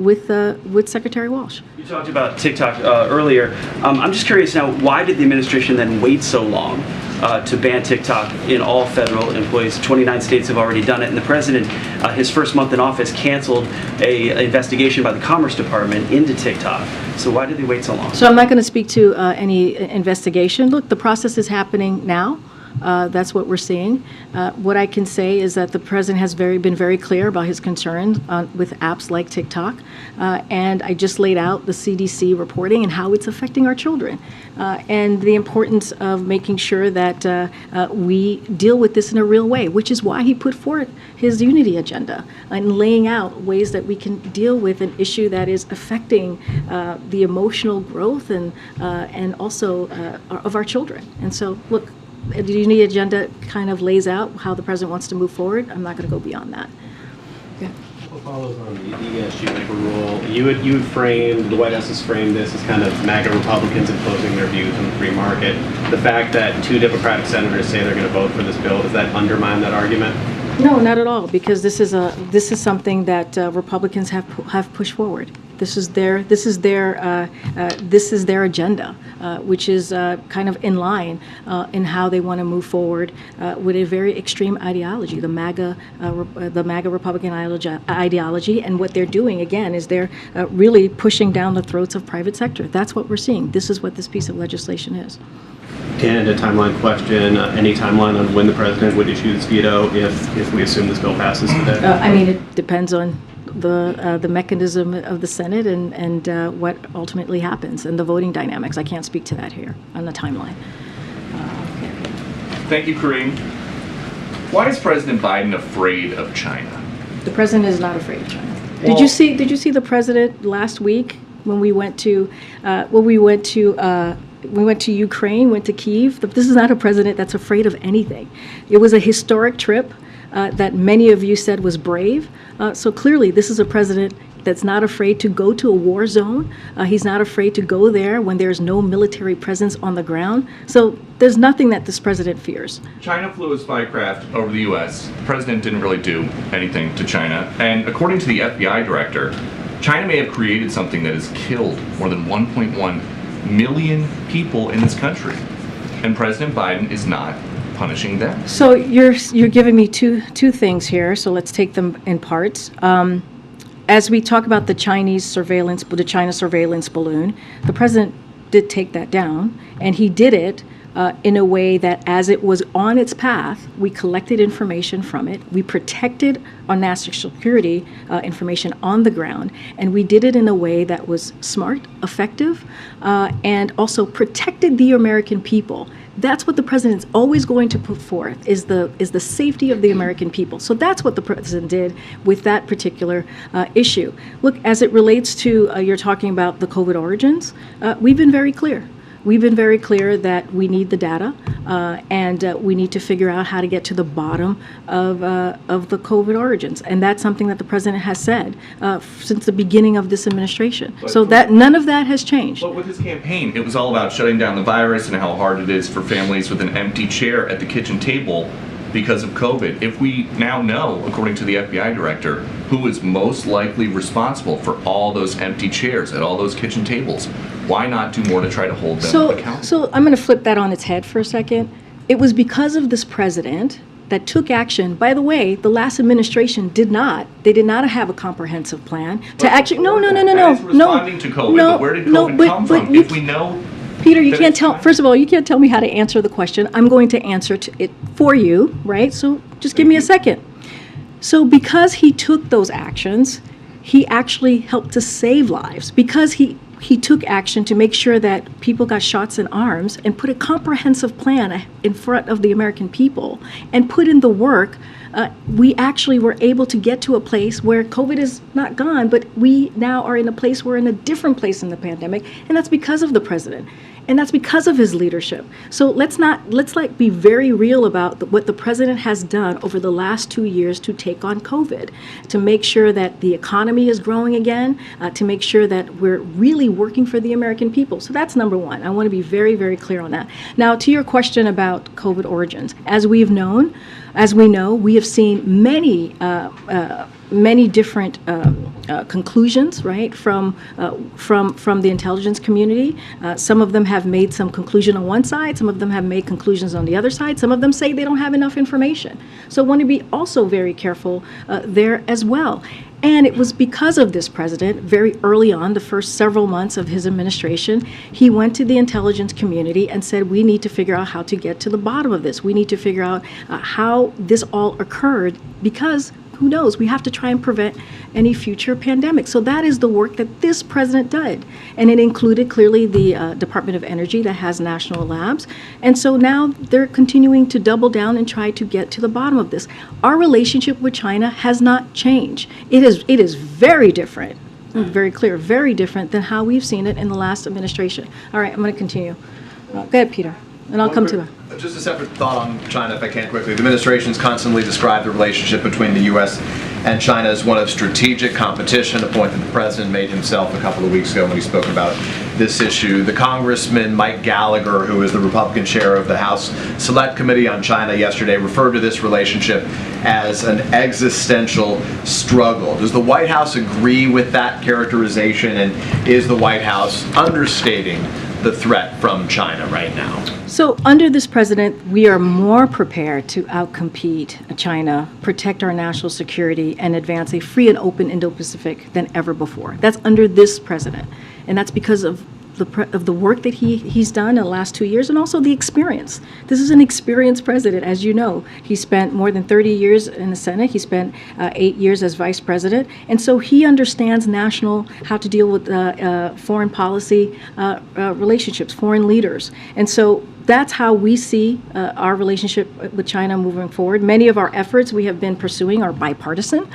with Secretary Walsh. You talked about TikTok earlier. I'm just curious now, why did the administration then wait so long to ban TikTok in all federal employees? 29 states have already done it, and the president, his first month in office, canceled an investigation by the Commerce Department into TikTok. So why did they wait so long? So I'm not going to speak to any investigation. Look, the process is happening now. That's what we're seeing. What I can say is that the president has been very clear about his concerns with apps like TikTok, and I just laid out the CDC reporting and how it's affecting our children, and the importance of making sure that we deal with this in a real way, which is why he put forth his unity agenda and laying out ways that we can deal with an issue that is affecting the emotional growth and also of our children. And so, look, the unity agenda kind of lays out how the president wants to move forward. I'm not going to go beyond that. Yeah. What follows on the ESG waiver rule? You had framed, the White House has framed this as kind of MAGA Republicans imposing their views on the free market. The fact that 2 Democratic senators say they're going to vote for this bill, does that undermine that argument? No, not at all, because this is something that Republicans have pushed forward. This is their agenda, which is kind of in line in how they want to move forward with a very extreme ideology, the MAGA Republican ideology. And what they're doing again is they're really pushing down the throats of private sector. That's what we're seeing. This is what this piece of legislation is. And a timeline question, any timeline on when the president would issue this veto if we assume this bill passes today? I mean, it depends on the mechanism of the Senate and what ultimately happens and the voting dynamics. I can't speak to that here on the timeline. Thank you, Karine. Why is President Biden afraid of China? The president is not afraid of China. Well, Did you see the president last week when we went to Ukraine, went to Kyiv? This is not a president that's afraid of anything. It was a historic trip that many of you said was brave. So clearly, this is a president that's not afraid to go to a war zone. He's not afraid to go there when there's no military presence on the ground. So there's nothing that this president fears. China flew a spy craft over the U.S. The president didn't really do anything to China. And according to the FBI director, China may have created something that has killed more than 1.1 million people in this country. And President Biden is not punishing them. So you're giving me two things here. So let's take them in parts. As we talk about the China surveillance balloon, the president did take that down, and he did it in a way that as it was on its path, we collected information from it, we protected our national security information on the ground, and we did it in a way that was smart, effective, and also protected the American people. That's what the president's always going to put forth, is the safety of the American people. So that's what the president did with that particular issue. Look, as it relates to, you're talking about the COVID origins, we've been very clear. We've been very clear that we need the data and we need to figure out how to get to the bottom of the COVID origins. And that's something that the president has said since the beginning of this administration. So that none of that has changed. But with his campaign, it was all about shutting down the virus and how hard it is for families with an empty chair at the kitchen table because of COVID. If we now know, according to the FBI director, who is most likely responsible for all those empty chairs at all those kitchen tables, why not do more to try to hold them accountable? So I'm going to flip that on its head for a second. It was because of this president that took action. By the way, the last administration did not have a comprehensive plan to actually, no. Responding to COVID, but where did COVID come from? If we know, Peter, you can't tell, first of all, you can't tell me how to answer the question. I'm going to answer it for you, right? So just give me a second. So because he took those actions, he actually helped to save lives. Because he took action to make sure that people got shots in arms and put a comprehensive plan in front of the American people and put in the work, we actually were able to get to a place where COVID is not gone, but we now are in a place, we're in a different place in the pandemic, and that's because of the president. And that's because of his leadership. So let's be very real about what the president has done over the last 2 years to take on COVID, to make sure that the economy is growing again, to make sure that we're really working for the American people. So that's number one. I want to be very, very clear on that. Now, to your question about COVID origins, as we know, we have seen many different conclusions, right, from the intelligence community. Some of them have made some conclusion on one side. Some of them have made conclusions on the other side. Some of them say they don't have enough information. So I want to be also very careful there as well. And it was because of this president, very early on, the first several months of his administration, he went to the intelligence community and said, we need to figure out how to get to the bottom of this. We need to figure out how this all occurred, because who knows, we have to try and prevent any future pandemic. So that is the work that this president did. And it included clearly the Department of Energy that has national labs. And so now they're continuing to double down and try to get to the bottom of this. Our relationship with China has not changed. It is very different, very clear, very different than how we've seen it in the last administration. All right, I'm going to continue. Go ahead, Peter. and I'll come to that. Just a separate thought on China, if I can quickly. The administration's constantly described the relationship between the U.S. and China as one of strategic competition, a point that the president made himself a couple of weeks ago when he spoke about this issue. The Congressman Mike Gallagher, who is the Republican chair of the House Select Committee on China yesterday, referred to this relationship as an existential struggle. Does the White House agree with that characterization, and is the White House understating the threat from China right now? So under this president, we are more prepared to outcompete China, protect our national security, and advance a free and open Indo-Pacific than ever before. That's under this president. And that's because of the work that he's done in the last 2 years, and also the experience. This is an experienced president, as you know. He spent more than 30 years in the Senate. He spent 8 years as vice president. And so he understands how to deal with foreign policy relationships, foreign leaders. And so that's how we see our relationship with China moving forward. Many of our efforts we have been pursuing are bipartisan.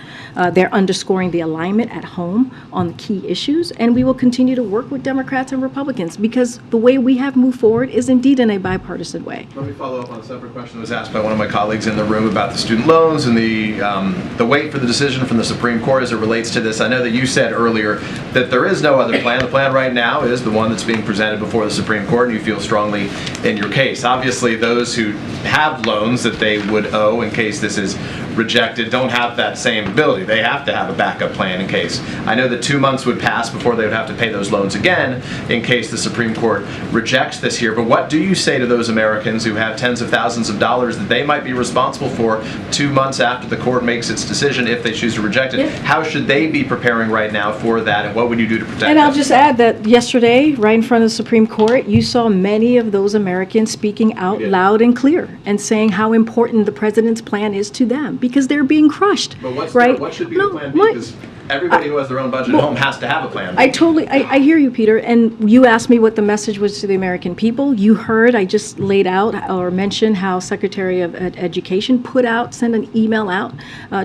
They're underscoring the alignment at home on the key issues, and we will continue to work with Democrats and Republicans because the way we have moved forward is indeed in a bipartisan way. Let me follow up on a separate question that was asked by one of my colleagues in the room about the student loans and the wait for the decision from the Supreme Court as it relates to this. I know that you said earlier that there is no other plan. The plan right now is the one that's being presented before the Supreme Court, and you feel strongly in your case. Obviously, those who have loans that they would owe in case this is rejected don't have that same ability. They have to have a backup plan in case. I know that 2 months would pass before they would have to pay those loans again in case the Supreme Court rejects this here. But what do you say to those Americans who have tens of thousands of dollars that they might be responsible for 2 months after the court makes its decision if they choose to reject it? Yeah. How should they be preparing right now for that, and what would you do to protect them? And I'll just add that yesterday, right in front of the Supreme Court, you saw many of those Americans speaking out loud and clear and saying how important the president's plan is to them because they're being crushed. But what should be the plan B? Because everybody who has their own budget at home has to have a plan B. I hear you, Peter, and you asked me what the message was to the American people. You heard, I just laid out or mentioned how Secretary of Education sent an email out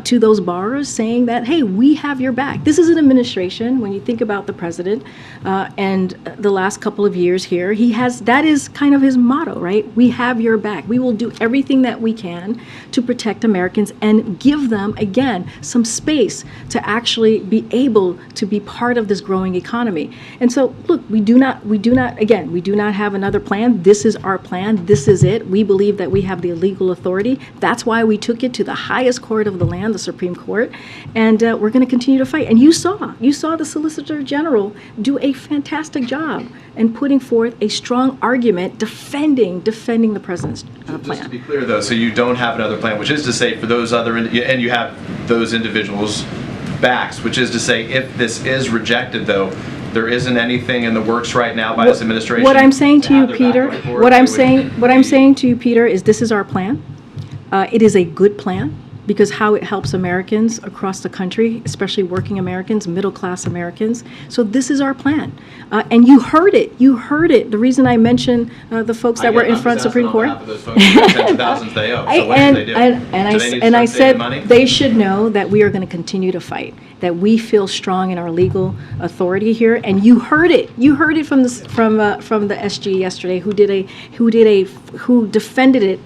to those borrowers saying that, hey, we have your back. This is an administration, when you think about the president and the last couple of years here, that is kind of his motto, right? We have your back. We will do everything that we can to protect Americans and give them, again, some space to actually be able to be part of this growing economy. And so, look, we do not have another plan. This is our plan. This is it. We believe that we have the legal authority. That's why we took it to the highest court of the land, the Supreme Court, and we're going to continue to fight. And you saw the Solicitor General do a fantastic job in putting forth a strong argument defending the president's plan. Just to be clear, though, so you don't have another plan, which is to say for those and you have those individuals' backs, which is to say if this is rejected, though, there isn't anything in the works right now by this administration. What I'm saying to you, Peter, what I'm saying to you, Peter, is this is our plan. It is a good plan because how it helps Americans across the country, especially working Americans, middle-class Americans. So this is our plan. And you heard it. The reason I mentioned the folks that were in front of the Supreme Court. And I said they should know that we are going to continue to fight, that we feel strong in our legal authority here. And you heard it. You heard it from the SG yesterday, who defended it,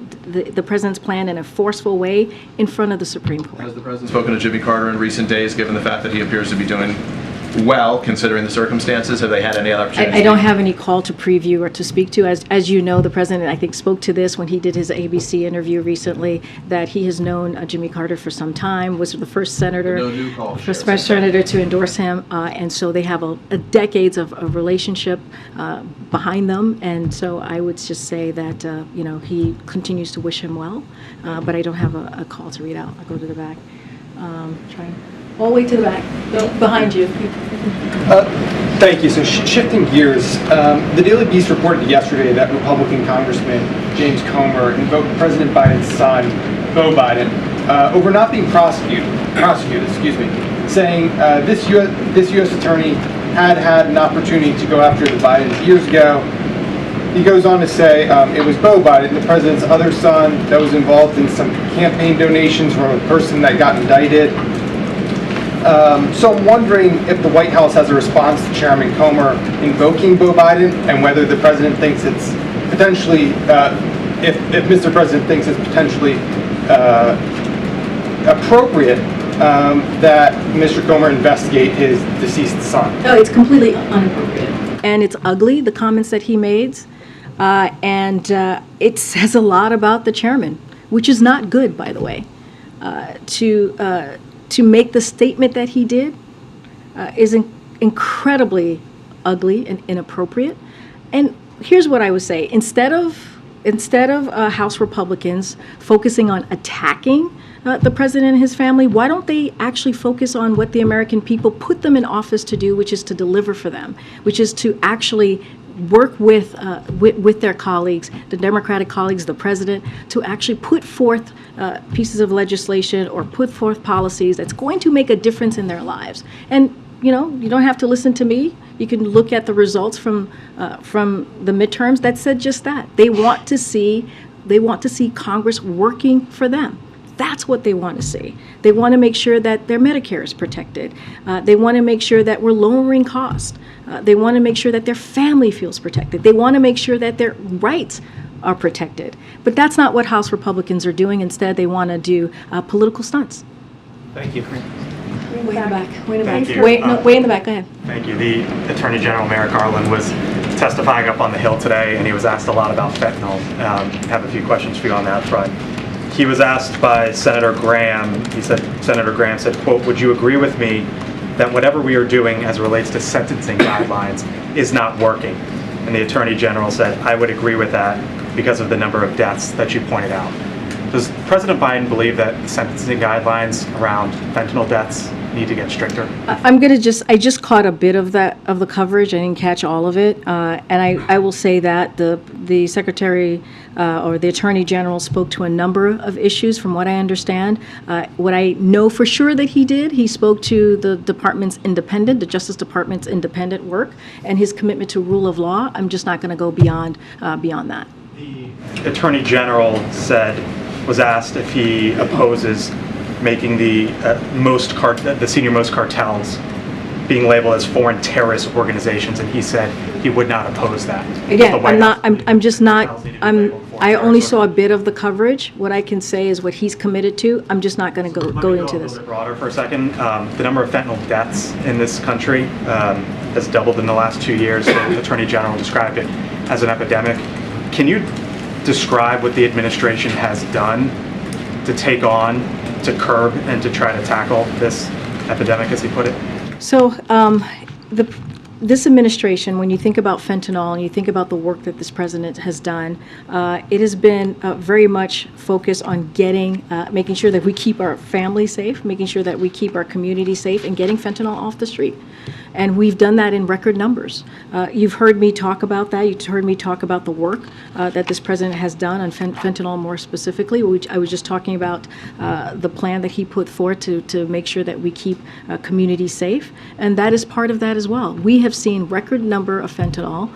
the president's plan in a forceful way in front of the Supreme Court. Has the president spoken to Jimmy Carter in recent days, given the fact that he appears to be doing well, considering the circumstances? Have they had any other opportunities? I don't have any call to preview or to speak to. As you know, the president, I think, spoke to this when he did his ABC interview recently, that he has known Jimmy Carter for some time, was the first senator, to endorse him, and so they have a decades of relationship behind them, and so I would just say that he continues to wish him well, but I don't have a call to read out. I'll go to the back. All the way to the back, behind you. Thank you. So shifting gears, the Daily Beast reported yesterday that Republican Congressman James Comer invoked President Biden's son, Beau Biden, over not being prosecuted, saying this U.S. attorney had an opportunity to go after the Bidens years ago. He goes on to say it was Beau Biden, the president's other son, that was involved in some campaign donations from a person that got indicted. So I'm wondering if the White House has a response to Chairman Comer invoking Beau Biden and whether the president thinks it's potentially, if Mr. President thinks it's potentially appropriate that Mr. Comer investigate his deceased son. No, it's completely inappropriate. And it's ugly, the comments that he made. And it says a lot about the chairman, which is not good, by the way. To make the statement that he did is incredibly ugly and inappropriate. And here's what I would say. Instead of House Republicans focusing on attacking the president and his family, why don't they actually focus on what the American people put them in office to do, which is to deliver for them, which is to actually work with their colleagues, the Democratic colleagues, the president, to actually put forth pieces of legislation or put forth policies that's going to make a difference in their lives. And you don't have to listen to me. You can look at the results from the midterms that said just that. They want to see Congress working for them. That's what they want to see. They want to make sure that their Medicare is protected. They want to make sure that we're lowering costs. They want to make sure that their family feels protected. They want to make sure that their rights are protected. But that's not what House Republicans are doing. Instead, they want to do political stunts. Thank you. Way in the back. Way in the back. Thank you. Way in the back. Go ahead. Thank you. The Attorney General Merrick Garland was testifying up on the Hill today, and he was asked a lot about fentanyl. Have a few questions for you on that front. He was asked by Senator Graham, Senator Graham said, quote, "Would you agree with me that whatever we are doing as it relates to sentencing guidelines is not working?" And the Attorney General said, "I would agree with that because of the number of deaths that you pointed out." Does President Biden believe that the sentencing guidelines around fentanyl deaths need to get stricter? I just caught a bit of the coverage. I didn't catch all of it. And I will say that the Secretary or the Attorney General spoke to a number of issues from what I understand. What I know for sure that he spoke to the Justice Department's independent work and his commitment to rule of law. I'm just not going to go beyond that. The Attorney General was asked if he opposes making the senior-most cartels being labeled as foreign terrorist organizations, and he said he would not oppose that. Again, I only saw a bit of the coverage. What I can say is what he's committed to. I'm just not going to go into this. A little bit broader for a second. The number of fentanyl deaths in this country has doubled in the last 2 years. The Attorney General described it as an epidemic. Can you describe what the administration has done to curb and to try to tackle this epidemic, as he put it? So this administration, when you think about fentanyl and you think about the work that this president has done, it has been very much focused on making sure that we keep our family safe, making sure that we keep our community safe, and getting fentanyl off the street. And we've done that in record numbers. You've heard me talk about that. You've heard me talk about the work that this president has done on fentanyl more specifically, which I was just talking about the plan that he put forth to make sure that we keep communities safe. And that is part of that as well. We have seen record number of fentanyl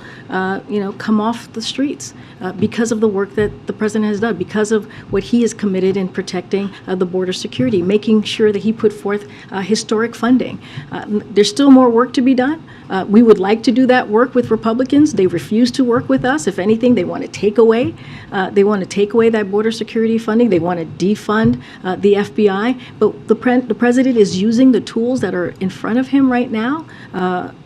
come off the streets because of the work that the president has done, because of what he is committed in protecting the border security, making sure that he put forth historic funding. There's still more work to be done. We would like to do that work with Republicans. They refuse to work with us. If anything, they want to take away that border security funding. They want to defund the FBI. But the president is using the tools that are in front of him right now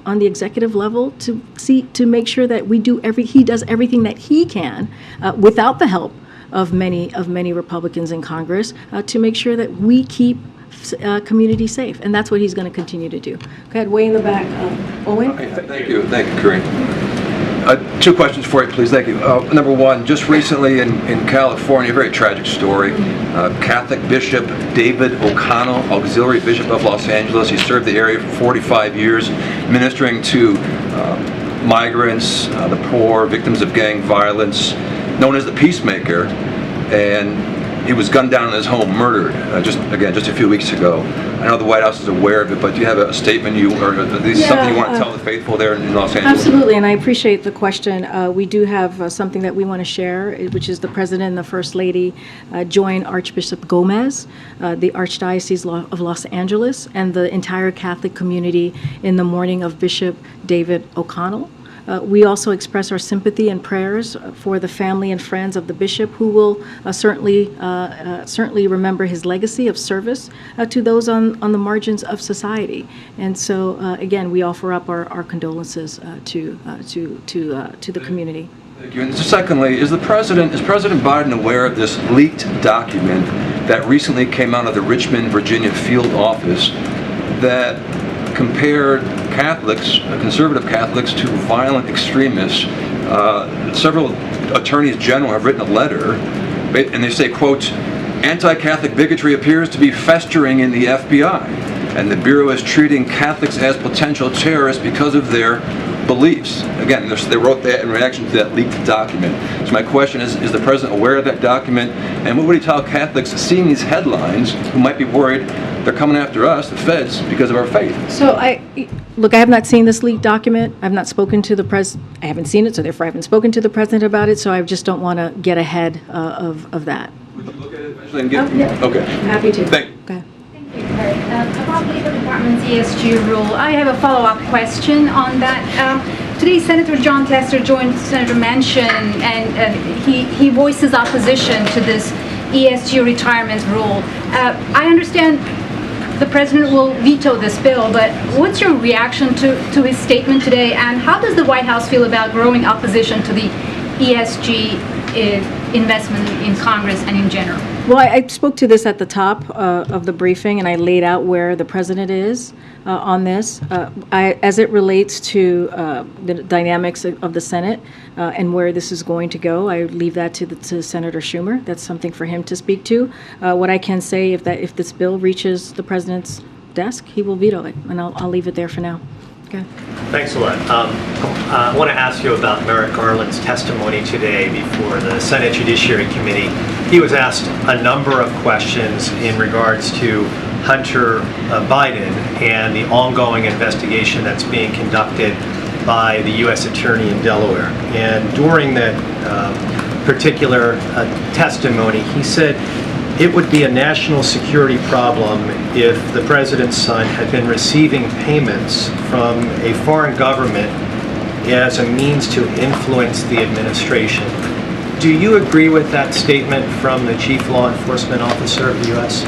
on the executive level to make sure that he does everything that he can without the help of many Republicans in Congress to make sure that we keep community safe, and that's what he's going to continue to do. Go ahead, way in the back, Owen. Okay, thank you, Karine. 2 questions for you, please. Thank you. Number one, just recently in California, a very tragic story. Catholic Bishop David O'Connell, Auxiliary Bishop of Los Angeles. He served the area for 45 years, ministering to migrants, the poor, victims of gang violence, known as the Peacemaker, and he was gunned down in his home, murdered, just a few weeks ago. I know the White House is aware of it, but do you have a statement or at least something you want to tell the faithful there in Los Angeles? Absolutely, and I appreciate the question. We do have something that we want to share, which is the President and the First Lady joined Archbishop Gomez, the Archdiocese of Los Angeles, and the entire Catholic community in the mourning of Bishop David O'Connell. We also express our sympathy and prayers for the family and friends of the bishop, who will certainly remember his legacy of service to those on the margins of society. And so, again, we offer up our condolences to the community. Thank you. And secondly, is President Biden aware of this leaked document that recently came out of the Richmond, Virginia field office that compared Catholics, conservative Catholics, to violent extremists? Several attorneys general have written a letter, and they say, quote, "Anti-Catholic bigotry appears to be festering in the FBI, and the Bureau is treating Catholics as potential terrorists because of their beliefs." Again, they wrote that in reaction to that leaked document. So my question is the President aware of that document? And what would he tell Catholics seeing these headlines who might be worried they're coming after us, the feds, because of our faith? So I have not seen this leaked document. I've not spoken to the President. I haven't seen it, so therefore I haven't spoken to the President about it, so I just don't want to get ahead of that. Would you look at it eventually and get... Okay. Happy to. Thank you. Okay. About Labor Department's ESG rule, I have a follow-up question on that. Today, Senator John Tester joined Senator Manchin, and he voices opposition to this ESG retirement rule. I understand the President will veto this bill, but what's your reaction to his statement today, and how does the White House feel about growing opposition to the ESG investment in Congress and in general? Well, I spoke to this at the top of the briefing, and I laid out where the President is on this. As it relates to the dynamics of the Senate and where this is going to go, I leave that to Senator Schumer. That's something for him to speak to. What I can say, if this bill reaches the President's desk, he will veto it, and I'll leave it there for now. Okay. Thanks a lot. I want to ask you about Merrick Garland's testimony today before the Senate Judiciary Committee. He was asked a number of questions in regards to Hunter Biden and the ongoing investigation that's being conducted by the U.S. Attorney in Delaware. And during that particular testimony, he said it would be a national security problem if the President's son had been receiving payments from a foreign government as a means to influence the administration. Do you agree with that statement from the Chief Law Enforcement Officer of the U.S.?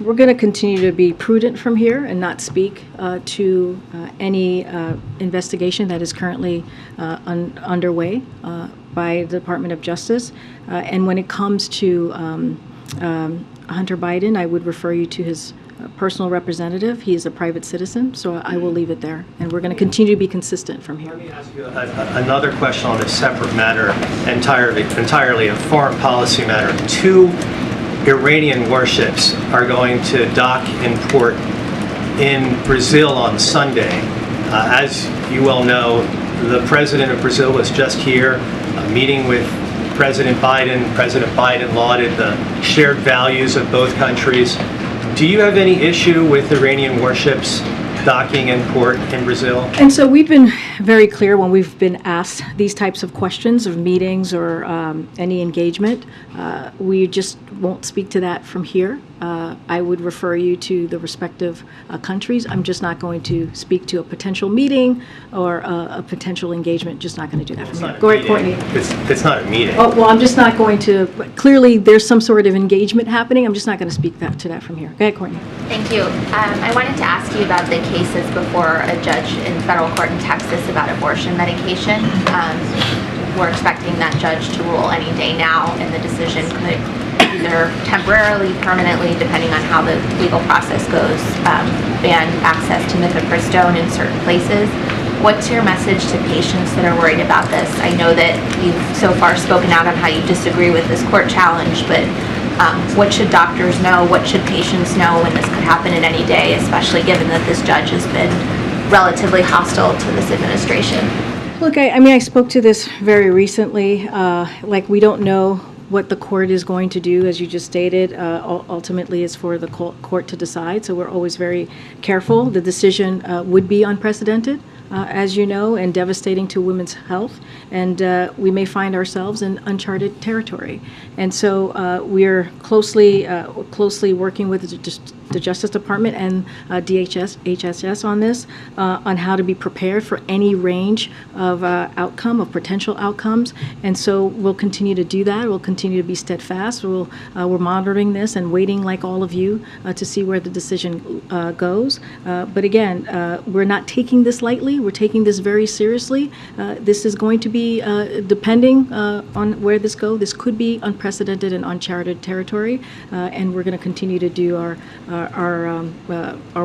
We're going to continue to be prudent from here and not speak to any investigation that is currently underway by the Department of Justice. And when it comes to Hunter Biden, I would refer you to his personal representative. He is a private citizen, so I will leave it there. And we're going to continue to be consistent from here. Let me ask you another question on a separate matter, entirely a foreign policy matter. 2 Iranian warships are going to dock in port in Brazil on Sunday. As you well know, the President of Brazil was just here meeting with President Biden. President Biden lauded the shared values of both countries. Do you have any issue with Iranian warships docking in port in Brazil? And so we've been very clear when we've been asked these types of questions of meetings or any engagement. We just won't speak to that from here. I would refer you to the respective countries. I'm just not going to speak to a potential meeting or a potential engagement. Just not going to do that from here. Go ahead, Courtney. It's not a meeting. Oh, well, I'm just not going to. Clearly, there's some sort of engagement happening. I'm just not going to speak to that from here. Go ahead, Courtney. Thank you. I wanted to ask you about the cases before a judge in federal court in Texas about abortion medication. We're expecting that judge to rule any day now, and the decision could either temporarily, permanently, depending on how the legal process goes, ban access to mifepristone in certain places. What's your message to patients that are worried about this? I know that you've so far spoken out on how you disagree with this court challenge, but what should doctors know? What should patients know when this could happen at any day, especially given that this judge has been relatively hostile to this administration? Look, I spoke to this very recently. We don't know what the court is going to do, as you just stated. Ultimately, it's for the court to decide, so we're always very careful. The decision would be unprecedented, as you know, and devastating to women's health, and we may find ourselves in uncharted territory. And so we're closely working with the the Justice Department and HHS on this, on how to be prepared for any range of of potential outcomes. And so we'll continue to do that. We'll continue to be steadfast. We're monitoring this and waiting, like all of you, to see where the decision goes. But again, we're not taking this lightly. We're taking this very seriously. This is going to be, depending on where this goes, this could be unprecedented and uncharted territory, and we're going to continue to do our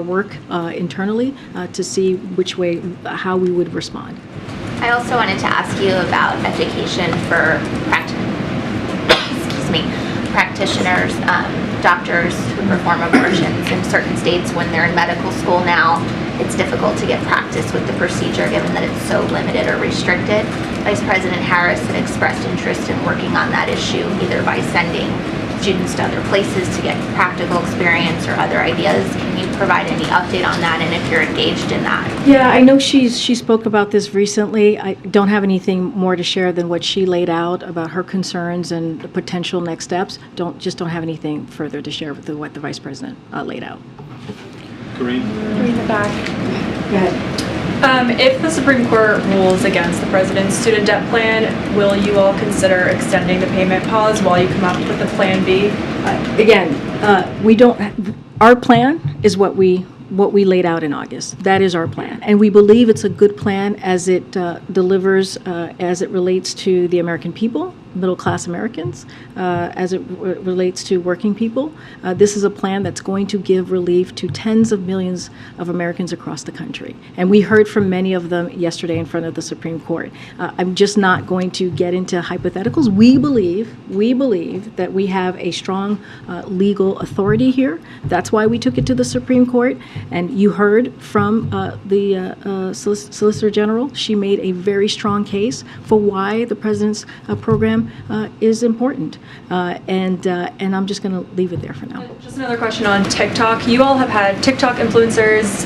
work internally to see how we would respond. I also wanted to ask you about education for practitioners, doctors who perform abortions in certain states. When they're in medical school now, it's difficult to get practice with the procedure given that it's so limited or restricted. Vice President Harris had expressed interest in working on that issue, either by sending students to other places to get practical experience or other ideas. Can you provide any update on that, and if you're engaged in that? Yeah, I know she spoke about this recently. I don't have anything more to share than what she laid out about her concerns and the potential next steps. Don't have anything further to share with what the Vice President laid out. Karine? In the back. Go ahead. If the Supreme Court rules against the president's student debt plan, will you all consider extending the payment pause while you come up with a plan B? Again, we don't. Our plan is what we laid out in August. That is our plan, and we believe it's a good plan as it delivers, as it relates to the American people, middle-class Americans, as it relates to working people. This is a plan that's going to give relief to tens of millions of Americans across the country. And we heard from many of them yesterday in front of the Supreme Court. I'm just not going to get into hypotheticals. We believe that we have a strong legal authority here. That's why we took it to the Supreme Court. And you heard from the Solicitor General. She made a very strong case for why the president's program is important, and I'm just going to leave it there for now. Just another question on TikTok. You all have had TikTok influencers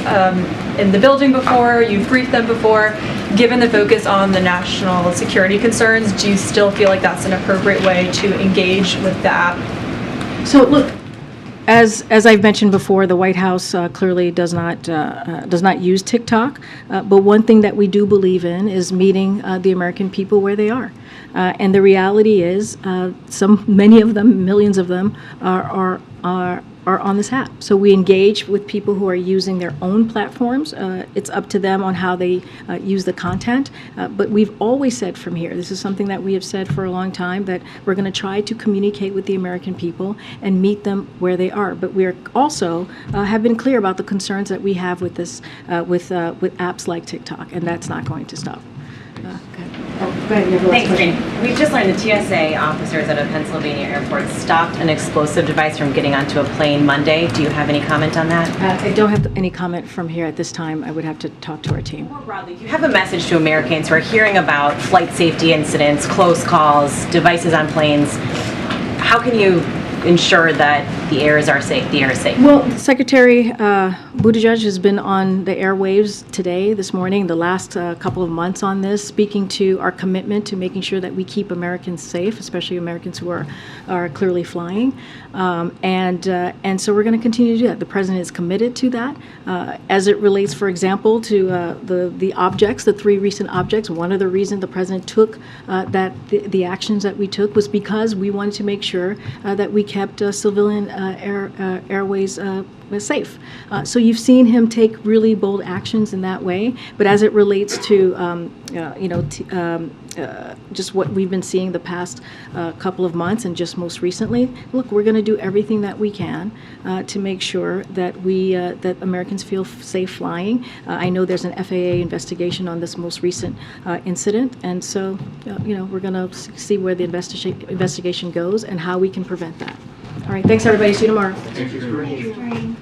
in the building before. You've briefed them before. Given the focus on the national security concerns, do you still feel like that's an appropriate way to engage with the app? So look, as I've mentioned before, the White House clearly does not use TikTok. But one thing that we do believe in is meeting the American people where they are. And the reality is, many of them, millions of them, are on this app. So we engage with people who are using their own platforms. It's up to them on how they use the content. But we've always said from here, this is something that we have said for a long time, that we're going to try to communicate with the American people and meet them where they are. But we are also have been clear about the concerns that we have with this, with apps like TikTok, and that's not going to stop. Thanks, Karine. We've just learned the TSA officers at a Pennsylvania airport stopped an explosive device from getting onto a plane Monday. Do you have any comment on that? I don't have any comment from here at this time. I would have to talk to our team. More broadly, do you have a message to Americans who are hearing about flight safety incidents, close calls, devices on planes? How can you ensure that the airs are safe, the air is safe? Well, Secretary Buttigieg has been on the airwaves today, this morning, the last couple of months on this, speaking to our commitment to making sure that we keep Americans safe, especially Americans who are clearly flying. And so we're going to continue to do that. The president is committed to that. As it relates, for example, to the objects, the 3 recent objects, one of the reasons the president took the actions that we took was because we wanted to make sure that we kept civilian airways safe. So you've seen him take really bold actions in that way. But as it relates to just what we've been seeing the past couple of months and just most recently, look, we're going to do everything that we can to make sure that that Americans feel safe flying. I know there's an FAA investigation on this most recent incident, and so we're going to see where the investigation goes and how we can prevent that. All right, thanks everybody. See you tomorrow. Thank you.